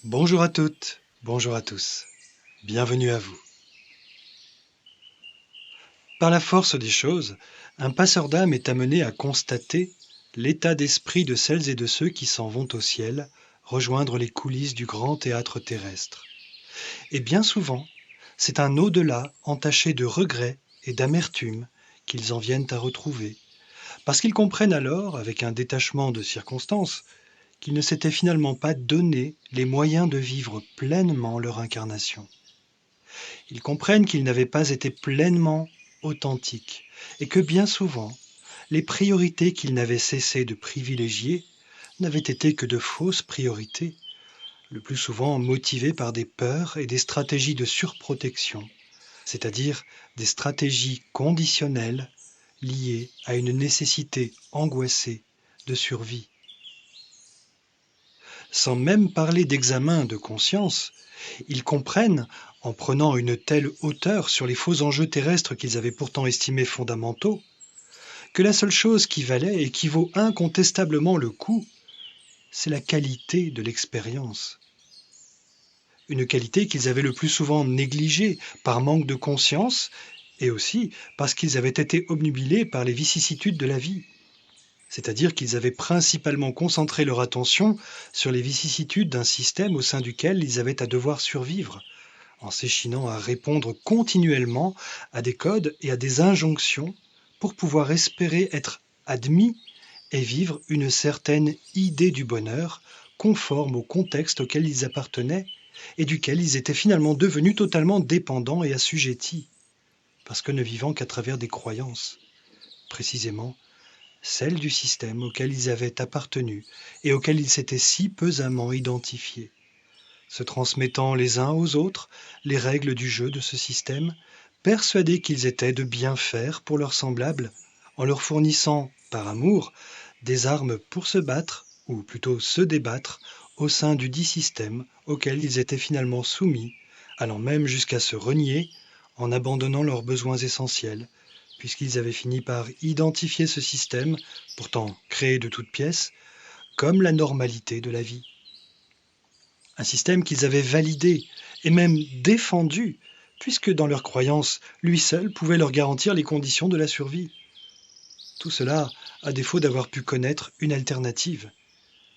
Bonjour à toutes, bonjour à tous, bienvenue à vous. Par la force des choses, un passeur d'âme est amené à constater l'état d'esprit de celles et de ceux qui s'en vont au ciel, rejoindre les coulisses du grand théâtre terrestre. Et bien souvent, c'est un au-delà entaché de regrets et d'amertume qu'ils en viennent à retrouver, parce qu'ils comprennent alors, avec un détachement de circonstances, qu'ils ne s'étaient finalement pas donné les moyens de vivre pleinement leur incarnation. Ils comprennent qu'ils n'avaient pas été pleinement authentiques et que bien souvent, les priorités qu'ils n'avaient cessé de privilégier n'avaient été que de fausses priorités, le plus souvent motivées par des peurs et des stratégies de surprotection, c'est-à-dire des stratégies conditionnelles liées à une nécessité angoissée de survie. Sans même parler d'examen de conscience, ils comprennent, en prenant une telle hauteur sur les faux enjeux terrestres qu'ils avaient pourtant estimés fondamentaux, que la seule chose qui valait et qui vaut incontestablement le coup, c'est la qualité de l'expérience. Une qualité qu'ils avaient le plus souvent négligée par manque de conscience et aussi parce qu'ils avaient été obnubilés par les vicissitudes de la vie. C'est-à-dire qu'ils avaient principalement concentré leur attention sur les vicissitudes d'un système au sein duquel ils avaient à devoir survivre, en s'échinant à répondre continuellement à des codes et à des injonctions pour pouvoir espérer être admis et vivre une certaine idée du bonheur conforme au contexte auquel ils appartenaient et duquel ils étaient finalement devenus totalement dépendants et assujettis, parce que ne vivant qu'à travers des croyances, précisément celles du système auquel ils avaient appartenu et auquel ils s'étaient si pesamment identifiés, se transmettant les uns aux autres les règles du jeu de ce système, persuadés qu'ils étaient de bien faire pour leurs semblables, en leur fournissant, par amour, des armes pour se battre, ou plutôt se débattre, au sein du dit système auquel ils étaient finalement soumis, allant même jusqu'à se renier en abandonnant leurs besoins essentiels, puisqu'ils avaient fini par identifier ce système, pourtant créé de toutes pièces, comme la normalité de la vie. Un système qu'ils avaient validé et même défendu, puisque dans leur croyance, lui seul pouvait leur garantir les conditions de la survie. Tout cela à défaut d'avoir pu connaître une alternative,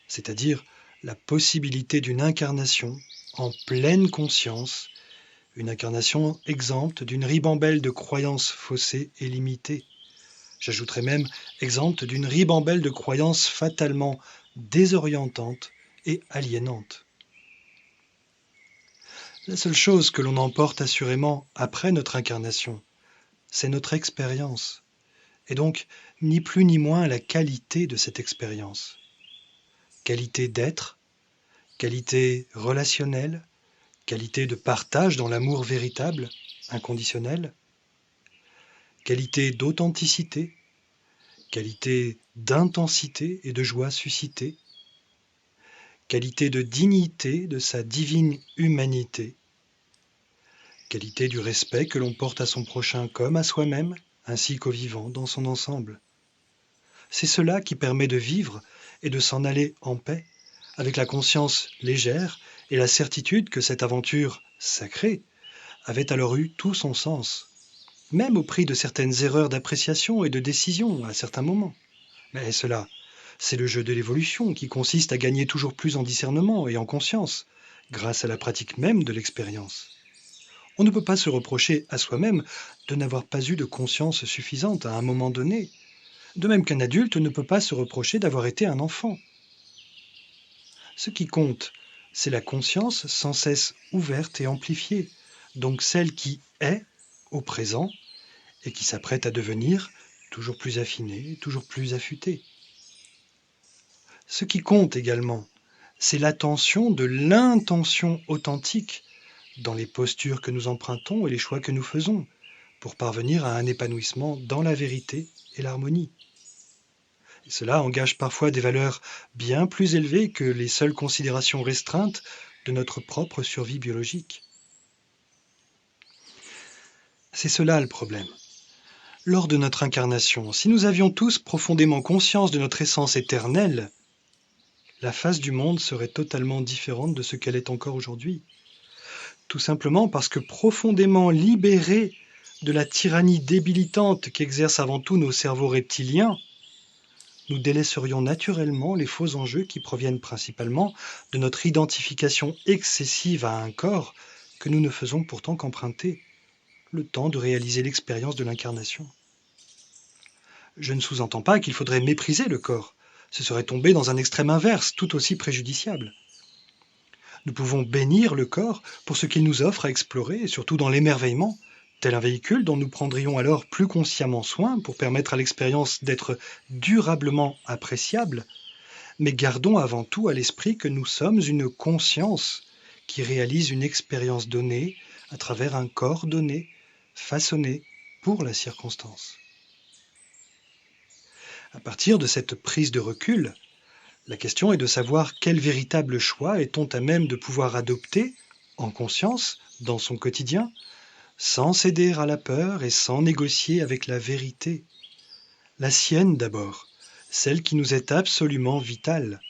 c'est-à-dire la possibilité d'une incarnation en pleine conscience, une incarnation exempte d'une ribambelle de croyances faussées et limitées. J'ajouterais même exempte d'une ribambelle de croyances fatalement désorientantes et aliénantes. La seule chose que l'on emporte assurément après notre incarnation, c'est notre expérience, et donc ni plus ni moins la qualité de cette expérience. Qualité d'être, qualité relationnelle, qualité de partage dans l'amour véritable, inconditionnel, qualité d'authenticité, qualité d'intensité et de joie suscitée, qualité de dignité de sa divine humanité, qualité du respect que l'on porte à son prochain comme à soi-même, ainsi qu'au vivant dans son ensemble. C'est cela qui permet de vivre et de s'en aller en paix, avec la conscience légère et la certitude que cette aventure sacrée avait alors eu tout son sens, même au prix de certaines erreurs d'appréciation et de décision à certains moments. Mais cela, c'est le jeu de l'évolution qui consiste à gagner toujours plus en discernement et en conscience, grâce à la pratique même de l'expérience. On ne peut pas se reprocher à soi-même de n'avoir pas eu de conscience suffisante à un moment donné, de même qu'un adulte ne peut pas se reprocher d'avoir été un enfant. Ce qui compte, c'est la conscience sans cesse ouverte et amplifiée, donc celle qui est au présent et qui s'apprête à devenir toujours plus affinée, toujours plus affûtée. Ce qui compte également, c'est l'attention de l'intention authentique dans les postures que nous empruntons et les choix que nous faisons pour parvenir à un épanouissement dans la vérité et l'harmonie. Et cela engage parfois des valeurs bien plus élevées que les seules considérations restreintes de notre propre survie biologique. C'est cela le problème. Lors de notre incarnation, si nous avions tous profondément conscience de notre essence éternelle, la face du monde serait totalement différente de ce qu'elle est encore aujourd'hui. Tout simplement parce que profondément libérés de la tyrannie débilitante qu'exercent avant tout nos cerveaux reptiliens, nous délaisserions naturellement les faux enjeux qui proviennent principalement de notre identification excessive à un corps que nous ne faisons pourtant qu'emprunter, le temps de réaliser l'expérience de l'incarnation. Je ne sous-entends pas qu'il faudrait mépriser le corps, ce serait tomber dans un extrême inverse, tout aussi préjudiciable. Nous pouvons bénir le corps pour ce qu'il nous offre à explorer, et surtout dans l'émerveillement, tel un véhicule dont nous prendrions alors plus consciemment soin pour permettre à l'expérience d'être durablement appréciable, mais gardons avant tout à l'esprit que nous sommes une conscience qui réalise une expérience donnée à travers un corps donné, façonné pour la circonstance. À partir de cette prise de recul, la question est de savoir quel véritable choix est-on à même de pouvoir adopter, en conscience, dans son quotidien, sans céder à la peur et sans négocier avec la vérité. La sienne d'abord, celle qui nous est absolument vitale,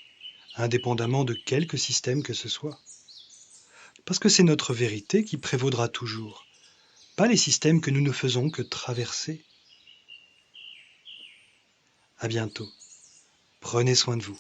indépendamment de quelque système que ce soit. Parce que c'est notre vérité qui prévaudra toujours, pas les systèmes que nous ne faisons que traverser. À bientôt. Prenez soin de vous.